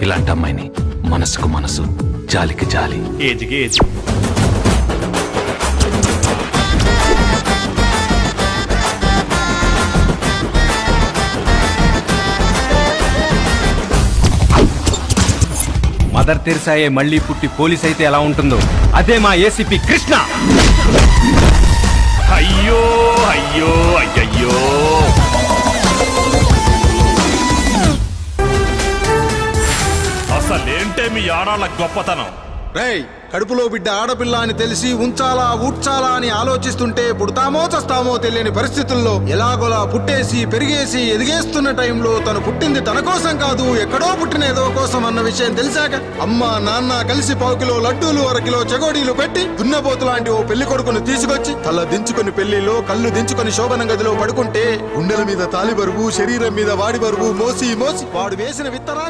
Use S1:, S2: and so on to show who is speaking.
S1: ఇలాంటి అమ్మాయిని మనసుకు మనసు, జాలికి జాలి.
S2: ఏజ్కి ఏజ్.
S3: మదర్ తెరిసాయే మళ్ళీ పుట్టి పోలీస్ అయితే ఎలా ఉంటుందో అదే మా ఏసీపీ కృష్ణ.
S2: అయ్యో అయ్యో అయ్యయ్యో. అసలేంటే మీ ఆడాళ్ళ గొప్పతనం?
S4: రేయ్, కడుపులో బిడ్డ ఆడపిల్ల అని తెలిసి ఉంచాలా ఊడ్చాలా అని ఆలోచిస్తుంటే పుడతామో చస్తామో తెలియని పరిస్థితుల్లో ఎలాగోలా పుట్టేసి పెరిగేసి ఎదిగేస్తున్న టైంలో తను పుట్టింది తన కోసం కాదు, ఎక్కడో పుట్టిన ఏదో కోసం అన్న విషయం తెలిసాక అమ్మ నాన్న కలిసి 1 కిలో లడ్డూలు 1 కిలో చెగోడీలు పెట్టి దున్నపోతు లాంటి ఓ పెళ్లి కొడుకును తీసుకొచ్చి తల దించుకుని పెళ్లిలో కళ్ళు దించుకుని శోభన గదిలో పడుకుంటే గుండెల మీద తాలి బరువు, శరీరం మీద వాడి బరువు మోసి మోసి వాడు వేసిన విత్తనాన్ని